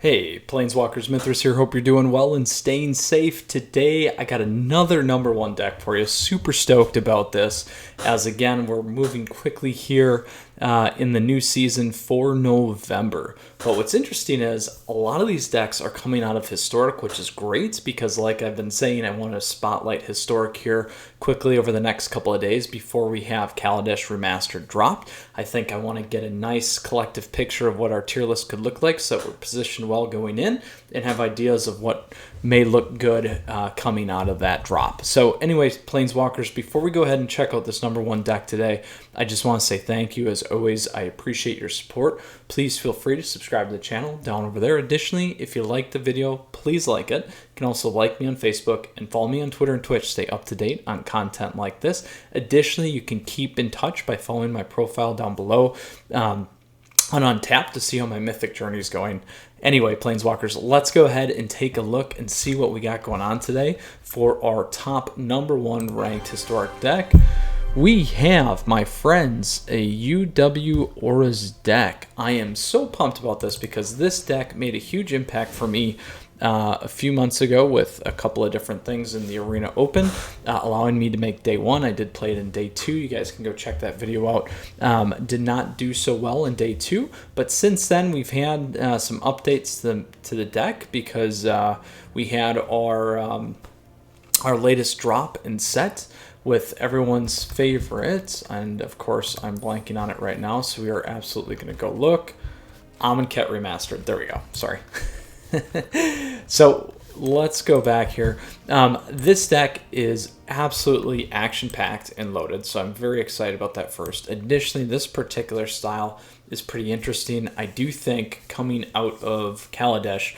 Hey, Planeswalkers, Mithras here. Hope you're doing well and staying safe. Today, I got another number one deck for you. Super stoked about this, as again, we're moving quickly here in the new season for November. But what's interesting is a lot of these decks are coming out of Historic, which is great because, like I've been saying, I want to spotlight Historic here quickly over the next couple of days before we have Kaladesh Remastered dropped. I think I want to get a nice collective picture of what our tier list could look like so that we're positioned well going in and have ideas of what may look good coming out of that drop. So anyways, Planeswalkers, before we go ahead and check out this number one deck today, I just want to say thank you. As always, I appreciate your support. Please feel free to subscribe to the channel down over there. Additionally, if you like the video, please like it. You can also like me on Facebook and follow me on Twitter and Twitch. Stay up to date on content like this. Additionally, you can keep in touch by following my profile down below on Untapped to see how my Mythic journey is going. Anyway, Planeswalkers, let's go ahead and take a look and see what we got going on today for our top number one ranked Historic deck. We have, my friends, a UW Auras deck. I am so pumped about this because this deck made a huge impact for me a few months ago with a couple of different things in the Arena Open, allowing me to make day one. I did play it in day two. You guys can go check that video out. Did not do so well in day two, but since then we've had some updates to the deck because we had our latest drop and set with everyone's favorite, and of course I'm blanking on it right now, so we are absolutely going to go look. Amonkhet Remastered. There we go. Sorry. So let's go back here. This deck is absolutely action-packed and loaded, so I'm very excited about that first. Additionally, this particular style is pretty interesting. I do think coming out of Kaladesh,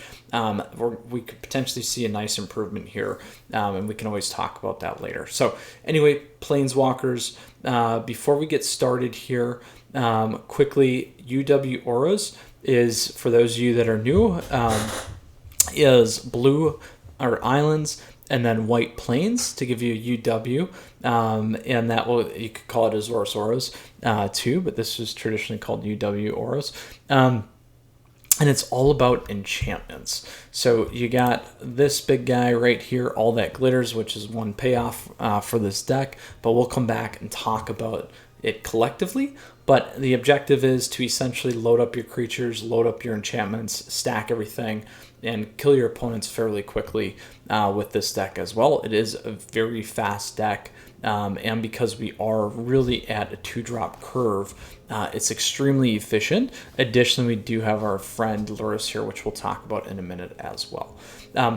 we could potentially see a nice improvement here, and we can always talk about that later. So anyway, Planeswalkers, before we get started here, quickly, UW Auras is, for those of you that are new, is blue or islands and then white plains to give you UW, and that will, you could call it Azores Auras too, but this is traditionally called UW Auras. And it's all about enchantments. So you got this big guy right here, All That Glitters, which is one payoff for this deck, but we'll come back and talk about it collectively. But the objective is to essentially load up your creatures, load up your enchantments, stack everything, and kill your opponents fairly quickly with this deck as well. It is a very fast deck, and because we are really at a 2-drop curve, it's extremely efficient. Additionally, we do have our friend Luris here, which we'll talk about in a minute as well.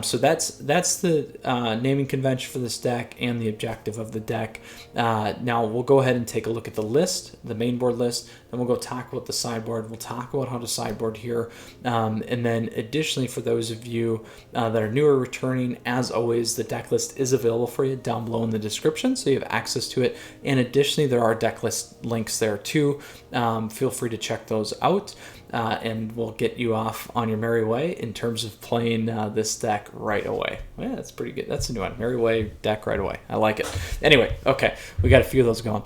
So that's the naming convention for this deck and the objective of the deck. Now we'll go ahead and take a look at the list, the main board list, then we'll go talk about the sideboard. We'll talk about how to sideboard here, and then additionally, for those of you that are new or returning, as always, the deck list is available for you down below in the description, so you have access to it. And additionally, there are deck list links there too. Feel free to check those out, and we'll get you off on your merry way in terms of playing this deck right away. Yeah, that's pretty good. That's a new one. Merry way deck right away. I like it. Anyway, okay, we got a few of those going.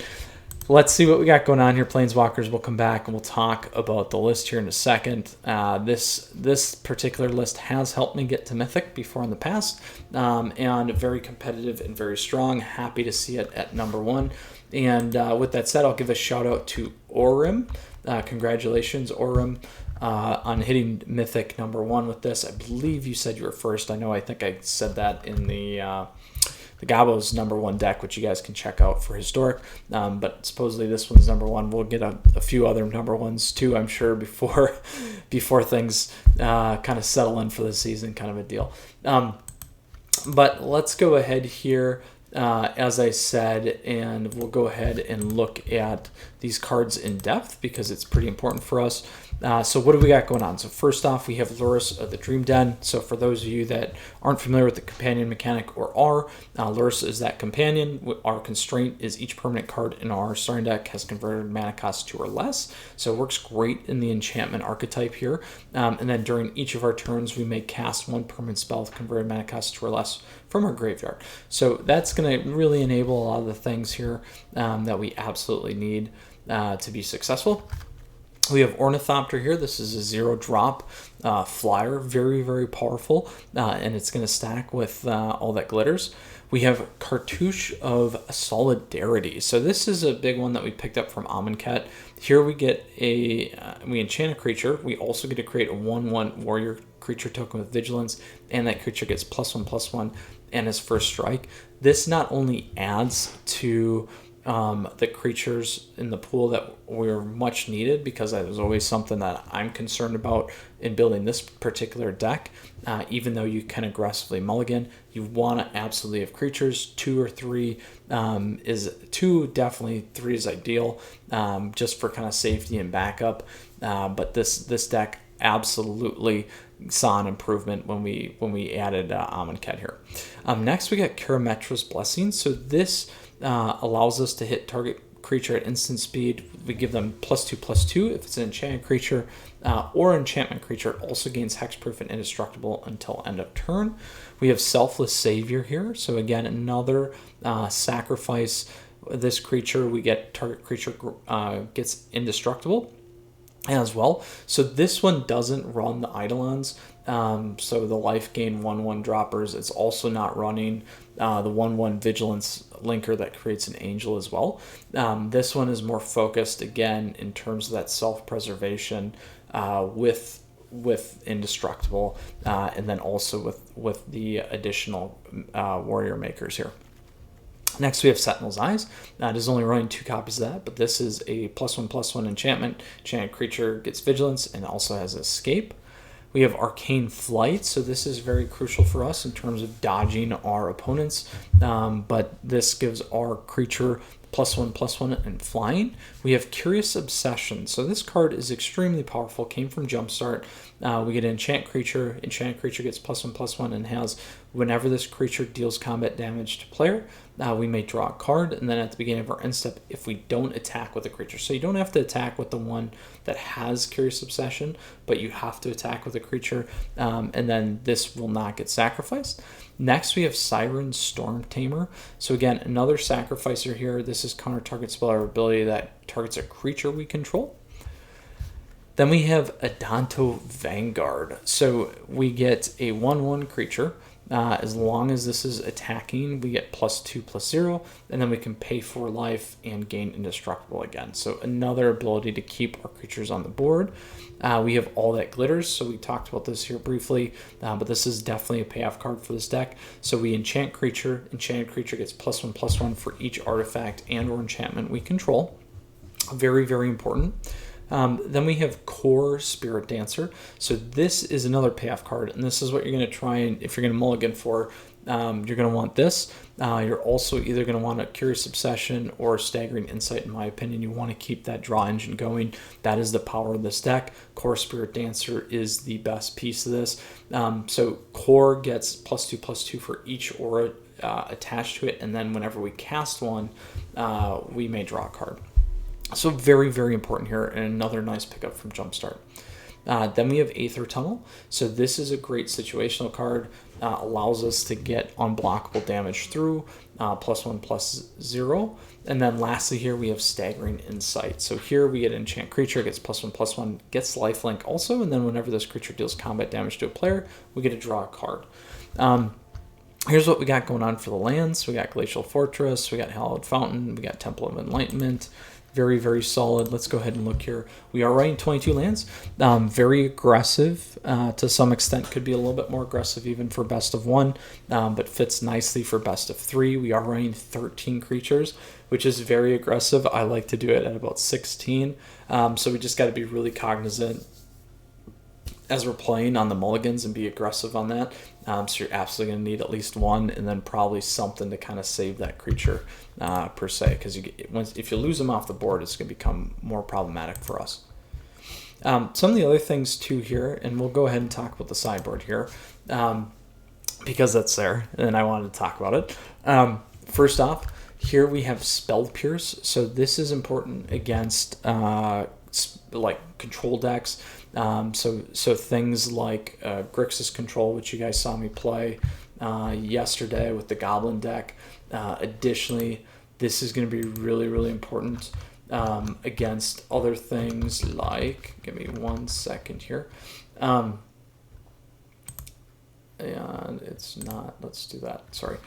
Let's see what we got going on here, Planeswalkers. We'll come back and we'll talk about the list here in a second. This particular list has helped me get to Mythic before in the past, and very competitive and very strong. Happy to see it at number one. And with that said, I'll give a shout out to Orim. Congratulations, Orim, on hitting Mythic number one with this. I believe you said you were first. I think I said that in the Gabo's number one deck, which you guys can check out for Historic. But supposedly this one's number one. We'll get a few other number ones too, I'm sure, before things kind of settle in for the season, kind of a deal. But let's go ahead here, as I said, and we'll go ahead and look at these cards in depth because it's pretty important for us. So what do we got going on? So first off, we have Luris of the Dream Den. So for those of you that aren't familiar with the companion mechanic or are, Luris is that companion. Our constraint is each permanent card in our starting deck has converted mana cost 2 or less. So it works great in the enchantment archetype here. And then during each of our turns, we may cast one permanent spell with converted mana cost 2 or less from our graveyard. So that's going to really enable a lot of the things here that we absolutely need to be successful. We have Ornithopter here. This is a 0-drop flyer, very, very powerful, and it's going to stack with all that glitters. We have Cartouche of Solidarity. So this is a big one that we picked up from Amonkhet. Here we get we enchant a creature. We also get to create a 1/1 warrior creature token with vigilance, and that creature gets +1/+1 and his first strike. This not only adds to the creatures in the pool that were much needed, because that is always something that I'm concerned about in building this particular deck. Even though you can aggressively mulligan, you want to absolutely have creatures. 2 or 3 is 2, definitely 3 is ideal, just for kind of safety and backup. But this deck absolutely saw an improvement when we added Amonkhet here. Next we got Karametra's Blessing. So this allows us to hit target creature at instant speed. We give them +2/+2 if it's an enchanted creature, or enchantment creature. It also gains hexproof and indestructible until end of turn. We have Selfless Savior here. So again, another sacrifice this creature. We get target creature gets indestructible as well. So this one doesn't run the Eidolons. So the life gain 1/1 droppers. It's also not running the 1/1 vigilance linker that creates an angel as well. This one is more focused again in terms of that self-preservation with indestructible, and then also with the additional warrior makers here. Next we have Sentinel's Eyes. It is only running 2 copies of that, but this is a +1/+1 enchantment. Enchanted creature gets vigilance and also has escape. We have Arcane Flight, so this is very crucial for us in terms of dodging our opponents, but this gives our creature +1/+1 and flying. We have Curious Obsession, so this card is extremely powerful, came from Jumpstart. We get an enchanted creature gets +1/+1 and has, whenever this creature deals combat damage to player, we may draw a card, and then at the beginning of our end step, if we don't attack with the creature. So you don't have to attack with the one that has Curious Obsession, but you have to attack with a creature, and then this will not get sacrificed. Next, we have Siren Storm Tamer. So again, another sacrificer here. This is counter target spell or ability that targets a creature we control. Then we have Adanto Vanguard. So we get a 1/1 creature. As long as this is attacking, we get +2/+0, and then we can pay 4 life and gain indestructible again. So another ability to keep our creatures on the board. We have All That Glitters, so we talked about this here briefly, but this is definitely a payoff card for this deck. So we enchant creature. Enchanted creature gets +1/+1 for each artifact and or enchantment we control. Very, very important. Then we have Core Spirit Dancer. So this is another payoff card, and this is what you're going to try and, if you're going to mulligan for, you're going to want this. You're also either going to want a Curious Obsession or Staggering Insight, in my opinion. You want to keep that draw engine going. That is the power of this deck. Core Spirit Dancer is the best piece of this. So Core gets +2/+2 for each aura attached to it, and then whenever we cast one, we may draw a card. So very, very important here, and another nice pickup from Jumpstart. Then we have Aether Tunnel. So this is a great situational card. Allows us to get unblockable damage through, +1/+0. And then lastly here we have Staggering Insight. So here we get enchant creature, gets +1/+1, gets lifelink also, and then whenever this creature deals combat damage to a player, we get to draw a card. Here's what we got going on for the lands. We got Glacial Fortress, we got Hallowed Fountain, we got Temple of Enlightenment. Very, very solid. Let's go ahead and look here. We are running 22 lands. Very aggressive to some extent. Could be a little bit more aggressive even for best of 1, but fits nicely for best of 3. We are running 13 creatures, which is very aggressive. I like to do it at about 16. So we just got to be really cognizant as we're playing on the mulligans and be aggressive on that. So you're absolutely going to need at least 1, and then probably something to kind of save that creature per se, because if you lose them off the board, it's going to become more problematic for us. Some of the other things too here, and we'll go ahead and talk about the sideboard here, because that's there, and I wanted to talk about it. First off, here we have Spell Pierce. So this is important against like control decks. So things like Grixis Control, which you guys saw me play yesterday with the Goblin deck. Additionally, this is going to be really, really important against other things like, give me 1 second here. And it's not, let's do that, sorry.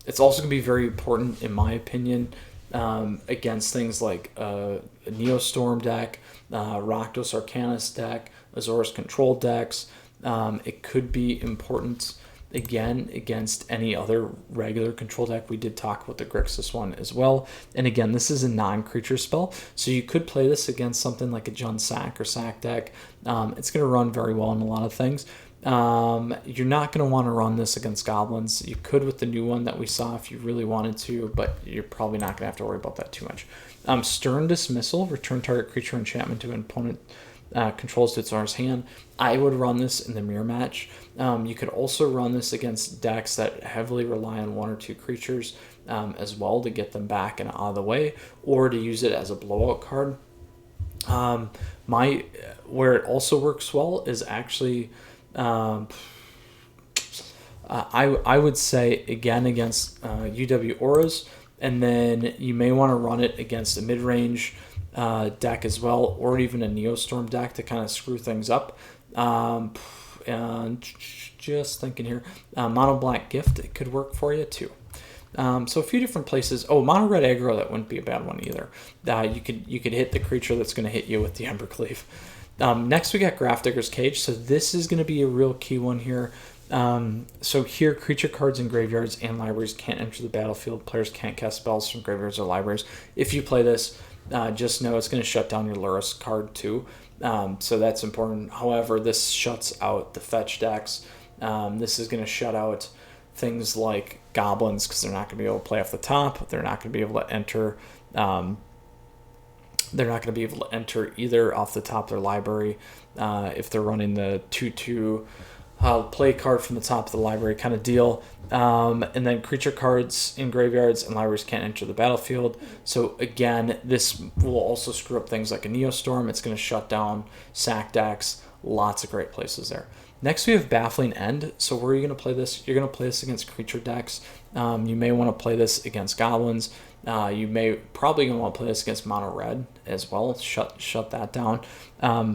It's also going to be very important, in my opinion, against things like a Neostorm deck, Rakdos Arcanist deck, Azorus Control decks. It could be important, again, against any other regular control deck. We did talk about the Grixis one as well. And again, this is a non-creature spell, so you could play this against something like a Jund Sack or Sack deck. It's going to run very well in a lot of things. You're not going to want to run this against goblins. You could with the new one that we saw if you really wanted to, but you're probably not going to have to worry about that too much. Stern Dismissal, return target creature enchantment to an opponent controls to its owner's hand. I would run this in the mirror match. You could also run this against decks that heavily rely on 1 or 2 creatures as well to get them back and out of the way, or to use it as a blowout card. Where it also works well is actually I would say again against UW Auras, and then you may want to run it against a mid-range deck as well, or even a Neostorm deck to kind of screw things up. And just thinking here, Mono Black Gift, it could work for you too. So a few different places. Oh, Mono Red Aggro, that wouldn't be a bad one either. You could hit the creature that's going to hit you with the Embercleave. Next we got Grafdigger's Cage. So this is going to be a real key one here. So here, creature cards in graveyards and libraries can't enter the battlefield. Players can't cast spells from graveyards or libraries. If you play this, just know it's going to shut down your Lurrus card too. So that's important. However, this shuts out the fetch decks. This is going to shut out things like goblins because they're not going to be able to play off the top. They're not going to be able to enter. They're not going to be able to enter either off the top of their library if they're running the 2/2 play card from the top of the library kind of deal. And then creature cards in graveyards and libraries can't enter the battlefield. So again, this will also screw up things like a Neostorm. It's going to shut down sack decks. Lots of great places there. Next, we have Baffling End. So where are you going to play this? You're going to play this against creature decks. You may want to play this against goblins. You may probably going to want to play this against mono red as well. Shut that down.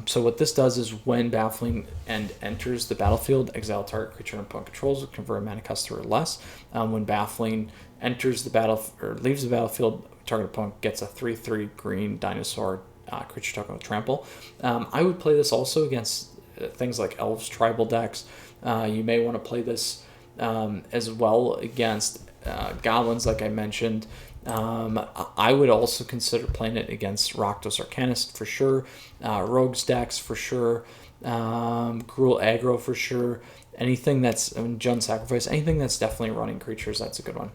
So what this does is when Baffling End enters the battlefield, exile target creature and opponent controls with convert mana cost or less. When Baffling enters the battle or leaves the battlefield, target opponent gets a 3/3 green dinosaur creature token with trample. I would play this also against things like elves tribal decks. You may want to play this as well against goblins, like I mentioned. I would also consider playing it against Rakdos Arcanist for sure, Rogues decks for sure, Gruul aggro for sure. Anything that's Jund Sacrifice, anything that's definitely running creatures, that's a good one.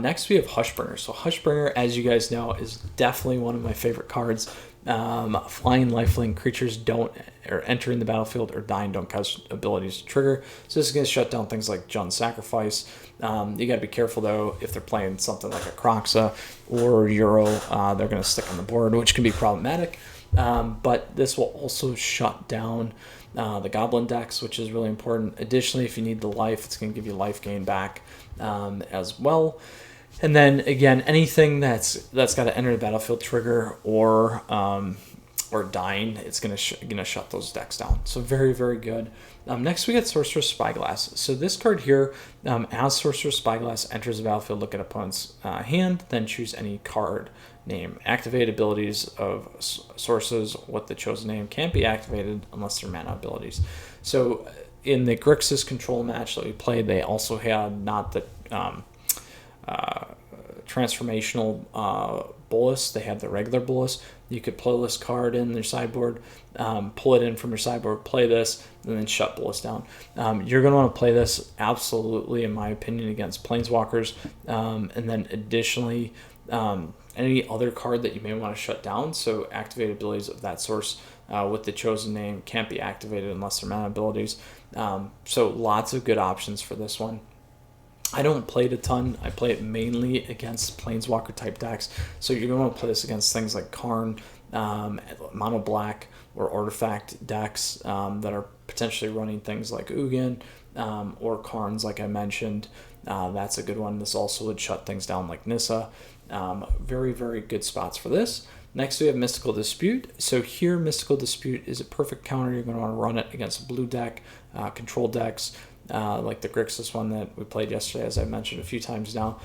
Next we have Hushbringer. So Hushbringer, as you guys know, is definitely one of my favorite cards. Flying lifelink creatures don't or entering the battlefield or dying don't cause abilities to trigger. So this is going to shut down things like Jund Sacrifice. You got to be careful though if they're playing something like a Croxa or Euro. They're going to stick on the board, which can be problematic. But this will also shut down the Goblin decks, which is really important. Additionally, if you need the life, it's going to give you life gain back as well. And then again, anything that's got to enter the battlefield trigger or dying, it's gonna shut those decks down. So very, very good. Next we get Sorcerer's Spyglass. So this card here, as Sorcerer's Spyglass enters the battlefield, look at opponent's hand, then choose any card name. Activate abilities of sources with the chosen name can't be activated unless they're mana abilities. So in the Grixis control match that we played, they also had not the transformational bolus. They had the regular bolus. You could play this card in their sideboard, pull it in from your sideboard, play this, and then shut bolus down. You're going to want to play this absolutely, in my opinion, against planeswalkers. And then additionally, any other card that you may want to shut down. So activate abilities of that source with the chosen name can't be activated unless they're mana abilities. So lots of good options for this one. I don't play it a ton. I play it mainly against Planeswalker type decks. So you're going to want to play this against things like Karn, Mono Black, or Artifact decks that are potentially running things like Ugin or Karns, like I mentioned. That's a good one. This also would shut things down like Nissa. Very, very good spots for this. Next, we have Mystical Dispute. So here, Mystical Dispute is a perfect counter. You're going to want to run it against a blue deck, control decks, like the Grixis one that we played yesterday, as I mentioned a few times now.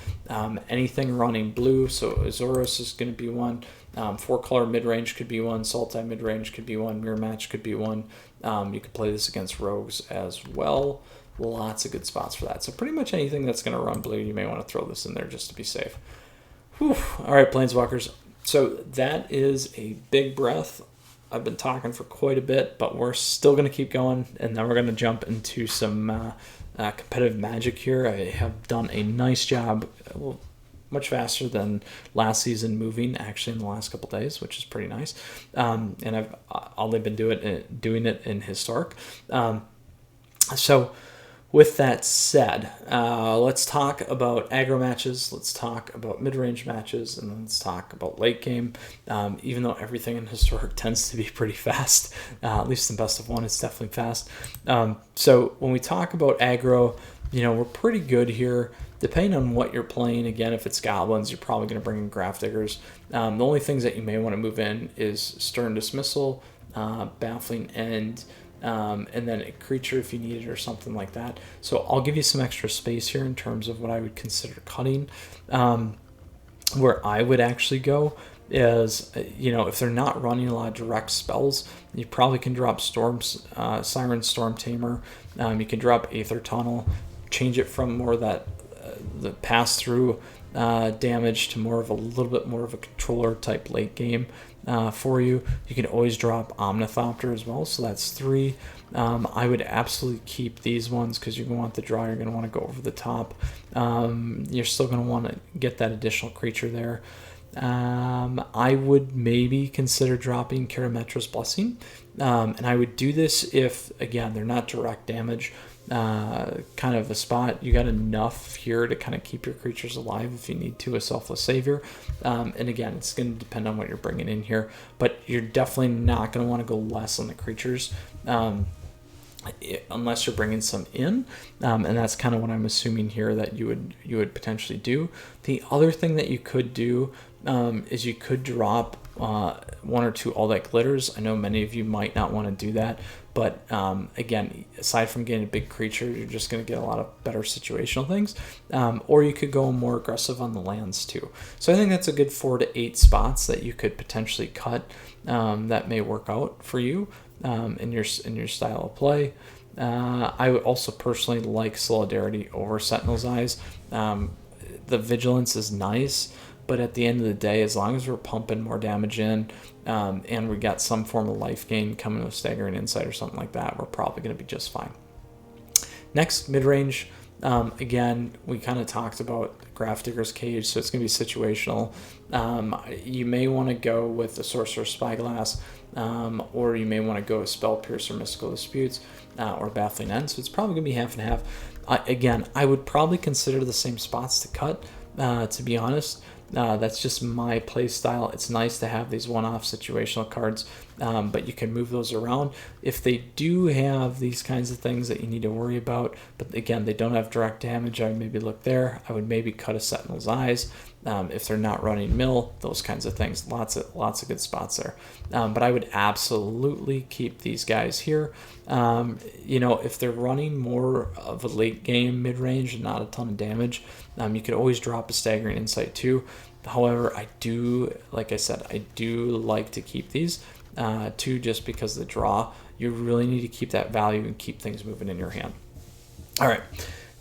Anything running blue, so Azoros is going to be one. 4-color mid-range could be one. Sultai mid-range could be one. Mirror Match could be one. You could play this against Rogues as well. Lots of good spots for that. So pretty much anything that's going to run blue, you may want to throw this in there just to be safe. Whew. All right, Planeswalkers. So that is a big breath. I've been talking for quite a bit, but we're still going to keep going, and then we're going to jump into some competitive Magic here. I have done a nice job, much faster than last season moving, actually, in the last couple days, which is pretty nice. And I've only been doing it in Historic. So with that said, let's talk about aggro matches, let's talk about mid-range matches, and then let's talk about late game. Even though everything in Historic tends to be pretty fast, at least in Best of One, it's definitely fast. So when we talk about aggro, we're pretty good here. Depending on what you're playing, again, if it's Goblins, you're probably going to bring in Grafdiggers. The only things that you may want to move in is Stern Dismissal, Baffling End, and then a creature if you need it or something like that. So I'll give you some extra space here in terms of what I would consider cutting. Where I would actually go is, if they're not running a lot of direct spells, you probably can drop Siren Storm Tamer. You can drop Aether Tunnel, change it from more of that the pass-through damage to more of a little bit more of a controller type late game for you. You can always drop Omnithopter as well, so that's 3. I would absolutely keep these ones because you're going to want the draw. You're going to want to go over the top. You're still going to want to get that additional creature there. I would maybe consider dropping Karametra's Blessing, and I would do this if, again, they're not direct damage. Kind of a spot. You got enough here to kind of keep your creatures alive if you need to, a Selfless Savior. And again, it's going to depend on what you're bringing in here, but you're definitely not going to want to go less on the creatures unless you're bringing some in, and that's kind of what I'm assuming here that you would potentially do. The other thing that you could do is you could drop 1 or 2 All That Glitters. I know many of you might not want to do that, but again, aside from getting a big creature, you're just going to get a lot of better situational things. Or you could go more aggressive on the lands too. So I think that's a good 4 to 8 spots that you could potentially cut that may work out for you in your style of play. I would also personally like Solidarity over Sentinel's Eyes. The Vigilance is nice, but at the end of the day, as long as we're pumping more damage in and we got some form of life gain coming with Staggering Insight or something like that, we're probably going to be just fine. Next, mid-range. Again, we kind of talked about Grafdigger's Cage, so it's going to be situational. You may want to go with the Sorcerer's Spyglass, or you may want to go with Spell Piercer, Mystical Disputes, or Baffling End, so it's probably going to be half and half. Again, I would probably consider the same spots to cut, to be honest. That's just my play style. It's nice to have these one-off situational cards, but you can move those around. If they do have these kinds of things that you need to worry about, but again, they don't have direct damage, I would maybe look there. I would maybe cut a Sentinel's Eyes. If they're not running mill, those kinds of things. Lots of good spots there. But I would absolutely keep these guys here. If they're running more of a late game mid-range and not a ton of damage, you could always drop a Staggering Insight too. However, I do like to keep these too, just because of the draw. You really need to keep that value and keep things moving in your hand. All right.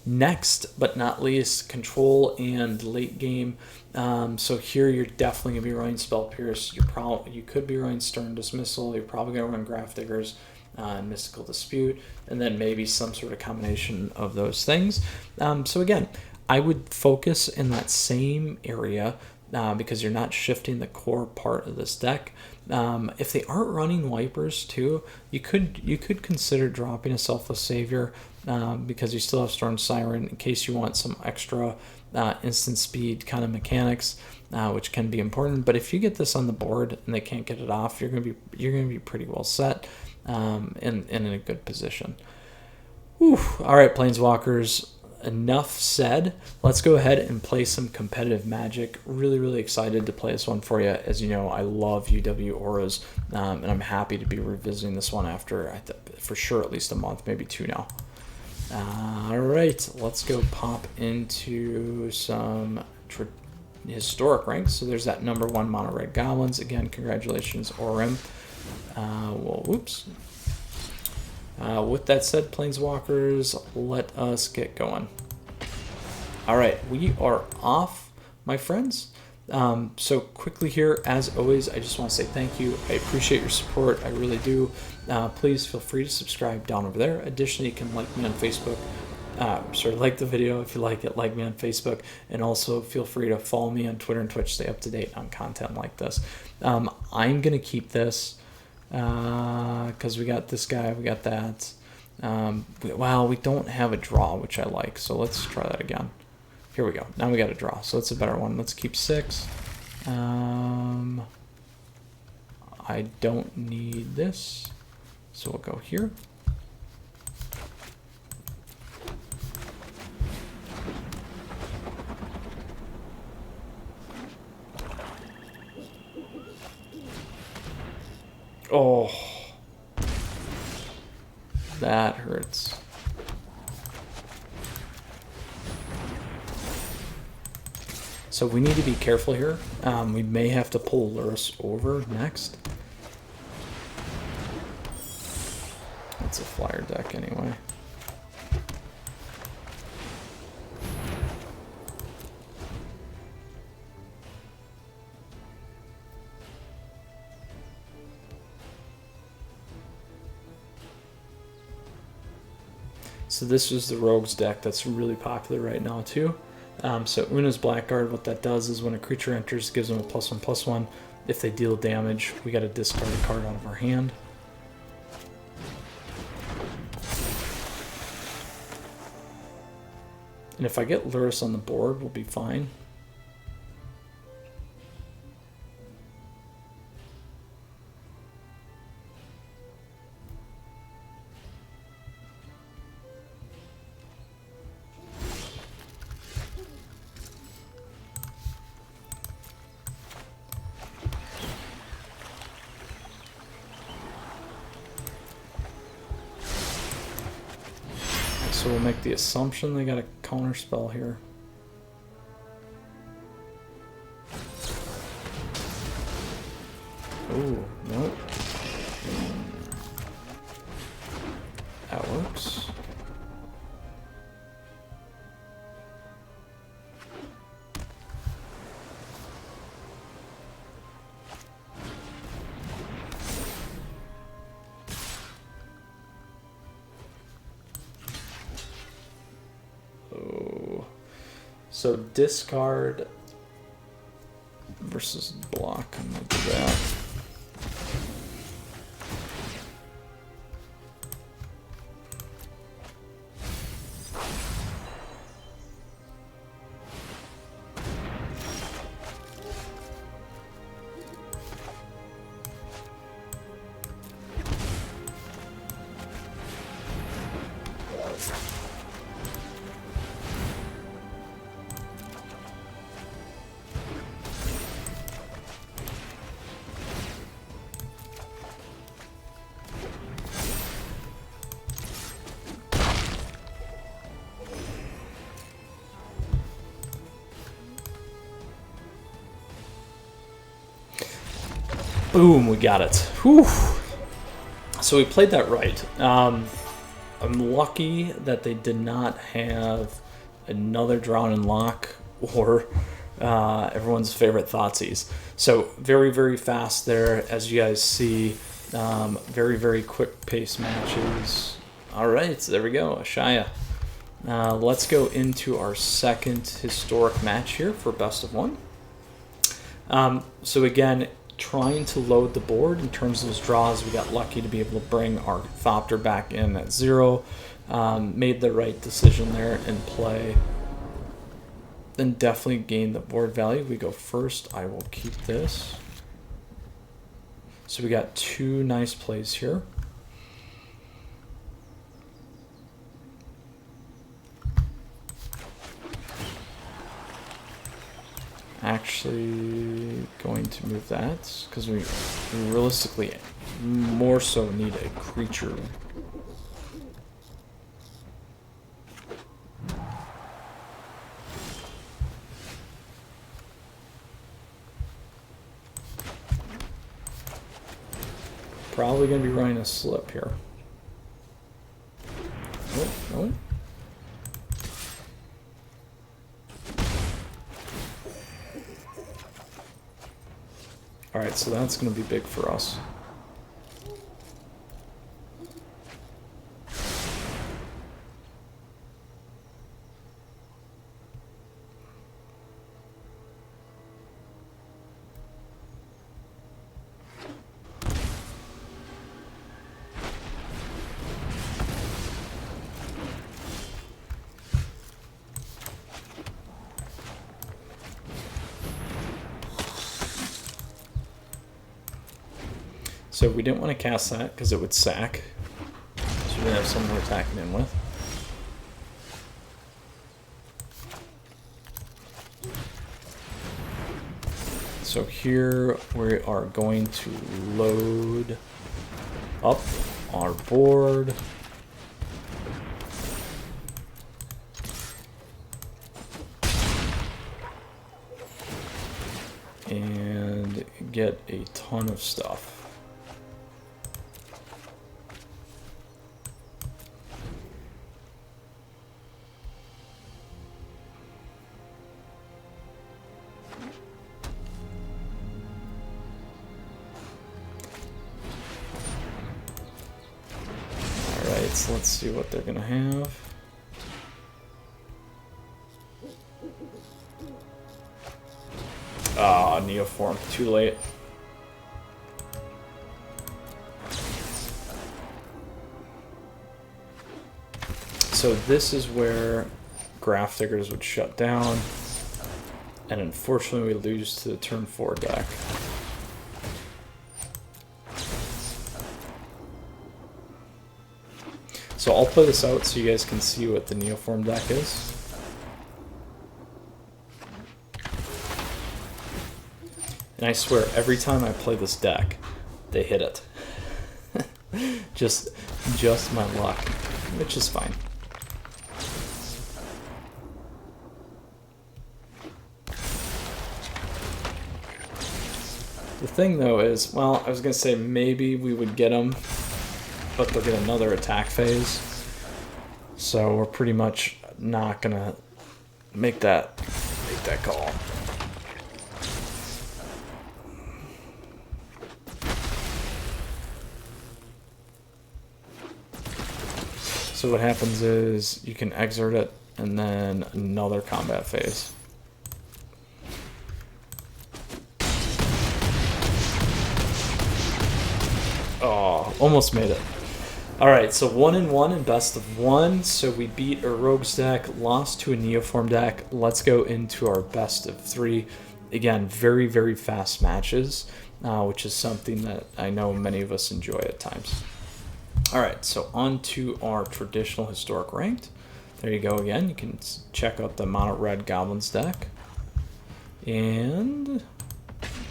Next, but not least, control and late game. So here you're definitely going to be running Spell Pierce. You could be running Stern Dismissal. You're probably going to run Grafdiggers and Mystical Dispute, and then maybe some sort of combination of those things. So again, I would focus in that same area because you're not shifting the core part of this deck. If they aren't running Wipers too, you could consider dropping a Selfless Savior because you still have Storm Siren in case you want some extra instant speed kind of mechanics, which can be important. But if you get this on the board and they can't get it off, you're gonna be pretty well set and in a good position. Whew. All right, Planeswalkers. enough said. Let's go ahead and play some competitive Magic. Really excited to play this one for you. As you know, I love UW Auras, and I'm happy to be revisiting this one after, for sure, at least a month, maybe 2 now. All right, let's go pop into some historic ranks. So there's that #1 mono red goblins. Again, congratulations, Orim. Well, whoops. With that said, Planeswalkers, let us get going. All right, we are off, my friends. So quickly here, as always, I just want to say thank you. I appreciate your support. I really do. Please feel free to subscribe down over there. Additionally, you can like me on Facebook. Like the video if you like it, like me on Facebook, and also feel free to follow me on Twitter and Twitch, stay up to date on content like this. I'm going to keep this because we got this guy, we got that. Well, we don't have a draw, which I like, so let's try that again. Here we go. Now we got a draw, so it's a better one. Let's keep 6. I don't need this, so we'll go here. Oh, that hurts. So we need to be careful here. We may have to pull Lurrus over next. It's a flyer deck anyway. So this is the Rogues deck that's really popular right now too. So Una's Blackguard, what that does is when a creature enters, gives them a +1/+1. If they deal damage, we got to discard a card out of our hand. And if I get Lurrus on the board, we'll be fine. So we'll make the assumption they got a counter spell here. Ooh, nope. That works. So discard versus block. I'm gonna do that. Boom, we got it. Whew. So we played that right. I'm lucky that they did not have another Drown and Lock or everyone's favorite Thoughtseize. So very fast there, as you guys see. Very quick pace matches. All right, so there we go, Ashaya. Let's go into our second historic match here for best of 1. So again, trying to load the board in terms of those draws. We got lucky to be able to bring our Thopter back in at 0. Made the right decision there and play. Then definitely gain the board value. We go first. I will keep this. So we got 2 nice plays here. actually going to move that because we realistically more so need a creature. Probably going to be running a slip here. Oh, no. Alright, so that's going to be big for us. So we didn't want to cast that because it would sack. So we didn't have someone we're attacking in with. So here we are going to load up our board. And get a ton of stuff. So let's see what they're gonna have. Ah, neoform, too late. So this is where Graph Diggers would shut down, and unfortunately we lose to the turn 4 deck. So I'll play this out so you guys can see what the neoform deck is. And I swear, every time I play this deck, they hit it. just my luck, which is fine. The thing though is, well, I was gonna say maybe we would get them, but they'll get another attack phase. So we're pretty much not gonna make that call. So what happens is you can exert it and then another combat phase. Oh, almost made it. Alright, so 1-1 in best of 1. So we beat a Rogues deck, lost to a Neoform deck. Let's go into our best of 3. Again, very, very fast matches, which is something that I know many of us enjoy at times. Alright, so on to our traditional historic ranked. There you go again. You can check out the Mono Red Goblins deck. And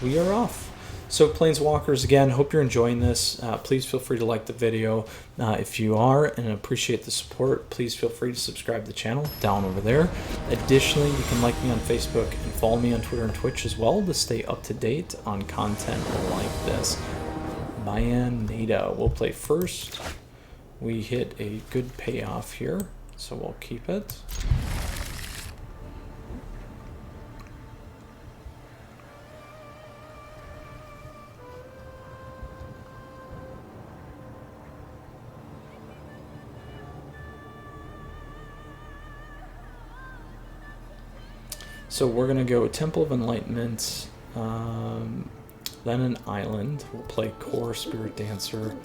we are off. So Planeswalkers, again, hope you're enjoying this. Please feel free to like the video. If you are and appreciate the support, please feel free to subscribe to the channel down over there. Additionally, you can like me on Facebook and follow me on Twitter and Twitch as well to stay up to date on content like this. Mayan Nada will play first. We hit a good payoff here, so we'll keep it. So we're going to go Temple of Enlightenment, then an Island. We'll play Core Spirit Dancer.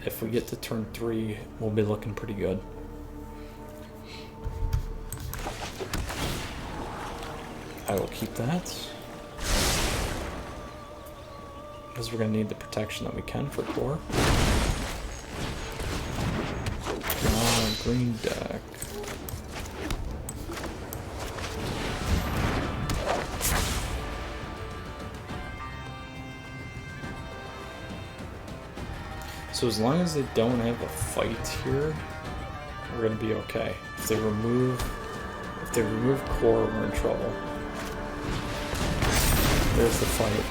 If we get to turn 3, we'll be looking pretty good. I will keep that, because we're going to need the protection that we can for Core. Green deck. So as long as they don't have a fight here, we're gonna be okay. If they remove core, we're in trouble. There's the fight.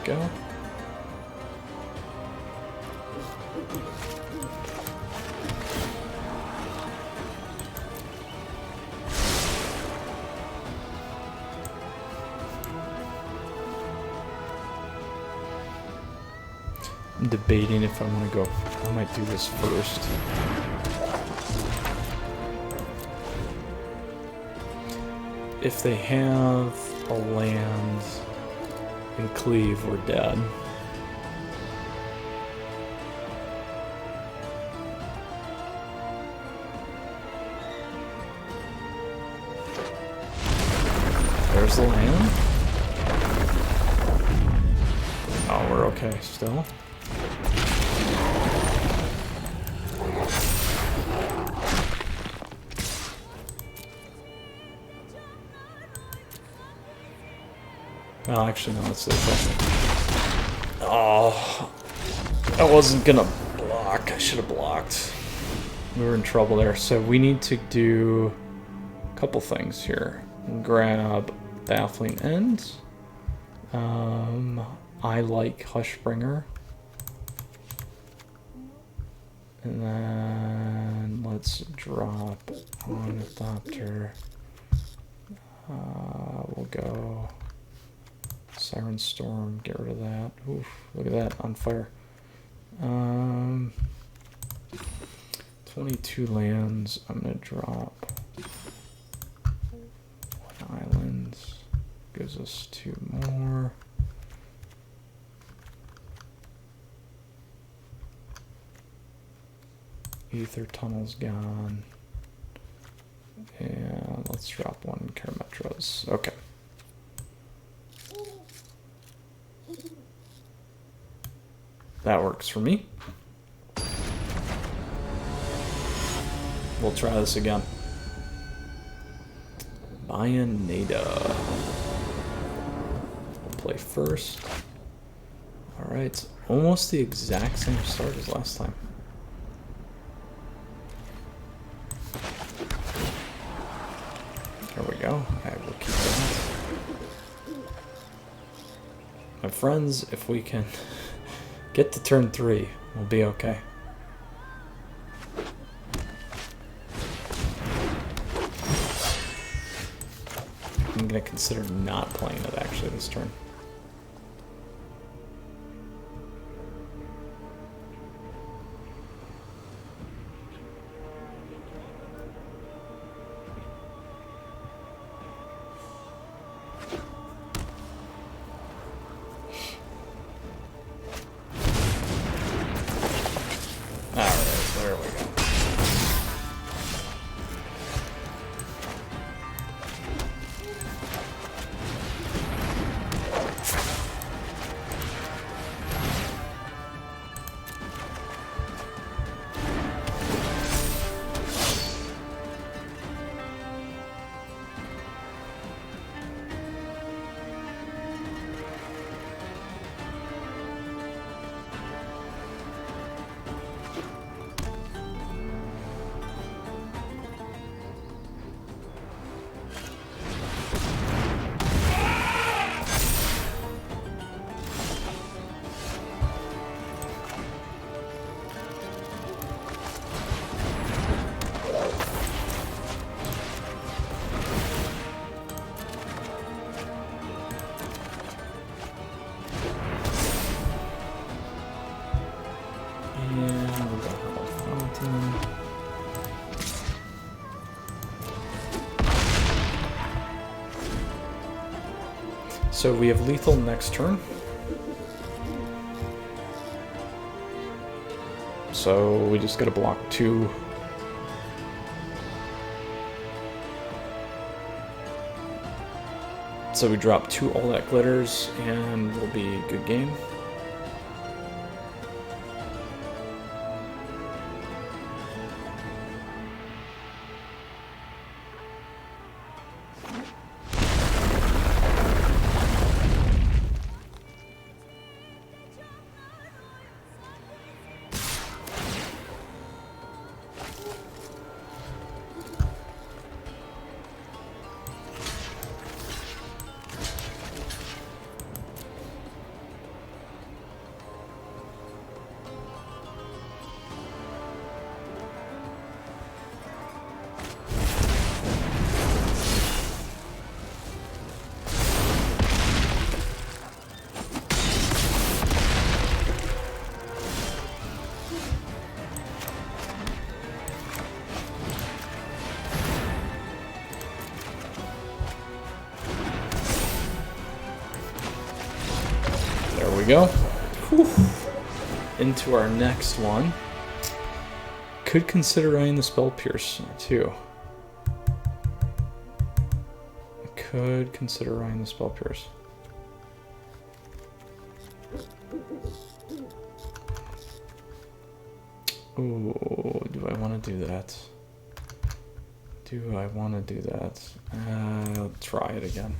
Go. I'm debating if I want to go. I might do this first. If they have a land and cleave, we're dead. There's the land. Oh, we're okay still. Well, actually, no, it's this. Oh, I wasn't gonna block. I should have blocked. We were in trouble there. So we need to do a couple things here. Grab Baffling End. I like Hushbringer. And then let's drop Ornithopter. We'll go Siren Storm, get rid of that. Oof, look at that, on fire. 22 lands, I'm gonna drop 1 island. Gives us 2 more. Ether Tunnel's gone. And let's drop 1 Karametras. Okay. That works for me. We'll try this again. Bayonetta. We'll play first. Alright, almost the exact same start as last time. There we go. I will keep that. My friends, if we can get to turn 3, we'll be okay. I'm gonna consider not playing it actually this turn. So we have lethal next turn. So we just gotta block 2. So we drop 2 all that glitters, and we'll be a good game. There we go. Whew. Into our next one. Could consider running the Spell Pierce too. Could consider running the Spell Pierce. Ooh, do I want to do that? Do I want to do that? I'll try it again.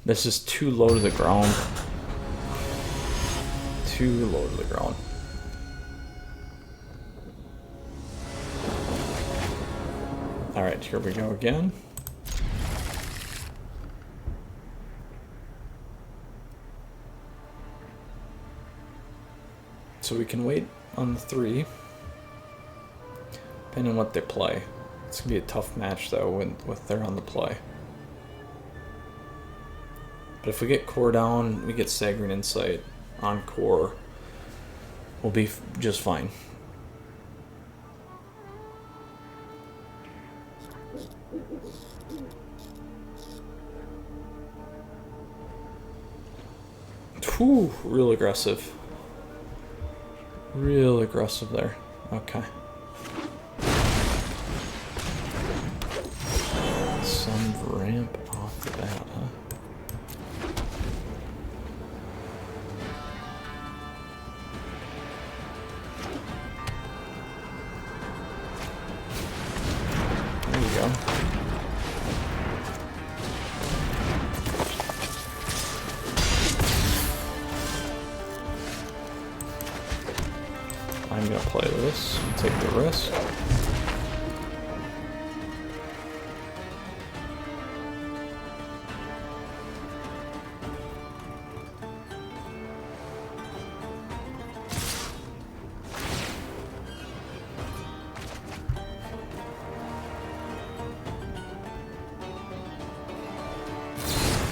This is too low to the ground. Too low to the ground. Alright, here we go again. So we can wait on the 3. Depending on what they play. It's going to be a tough match though with they're on the play. But if we get core down, we get staggering insight on core, we'll be just fine. Whew, real aggressive. Real aggressive there. Okay. Some ramp off the bat, huh? There you go. I'm gonna play this and take the risk.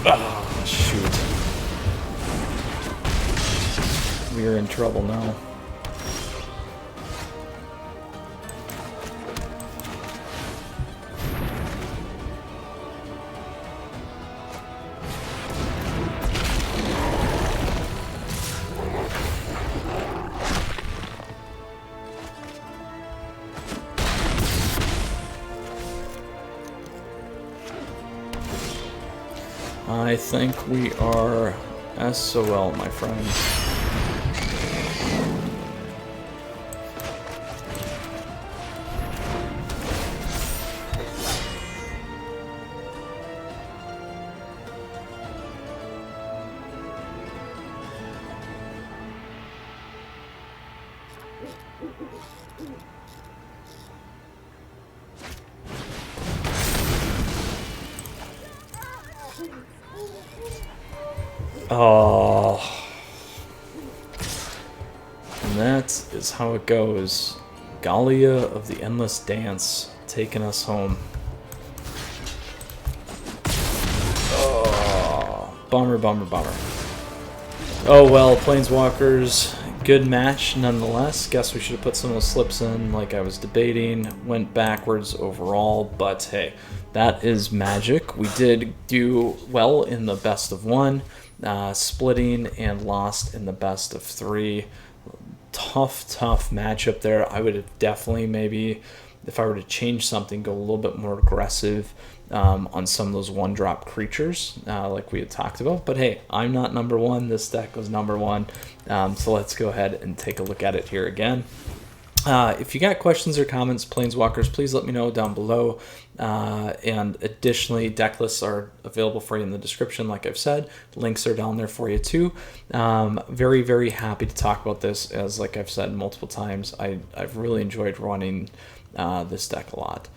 Ah, shoot. We're in trouble now. I think we are SOL, my friends. Oh, and that is how it goes. Galia of the Endless Dance taking us home. Oh, bummer, bummer, bummer. Oh well, Planeswalkers, good match nonetheless. Guess we should have put some of those slips in like I was debating. Went backwards overall, but hey, that is Magic. We did do well in the best of 1. Splitting and lost in the best of 3. Tough matchup there. I would have definitely maybe, if I were to change something, go a little bit more aggressive. on some of those one-drop creatures like we had talked about. But hey, I'm not number one. This deck was number one. So let's go ahead and take a look at it here again. If you got questions or comments, Planeswalkers, please let me know down below. And additionally, deck lists are available for you in the description, like I've said. Links are down there for you too. Very, very happy to talk about this, as like I've said multiple times, I've really enjoyed running this deck a lot.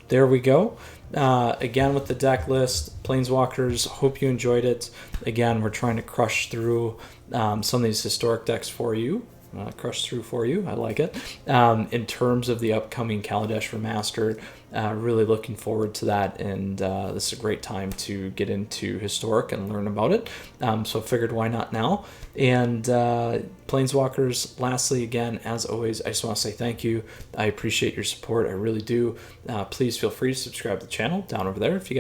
There we go. Again, with the deck list, Planeswalkers, hope you enjoyed it. Again, we're trying to crush through some of these historic decks for you. Crush through for you. I like it. In terms of the upcoming Kaladesh Remastered, really looking forward to that, and this is a great time to get into Historic and learn about it. So I figured, why not now? And Planeswalkers, lastly, again, as always, I just want to say thank you. I appreciate your support. I really do. Please feel free to subscribe to the channel down over there. If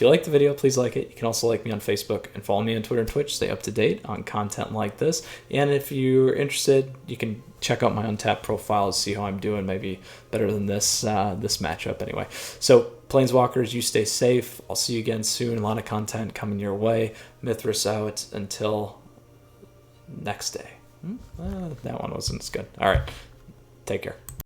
you like the video, please like it. You can also like me on Facebook and follow me on Twitter and Twitch. Stay up to date on content like this. And if you're interested, you can check out my Untapped profile to see how I'm doing. Maybe better than this matchup anyway. So Planeswalkers, you stay safe. I'll see you again soon. A lot of content coming your way. Mithras out until next day. That one wasn't as good. All right. Take care.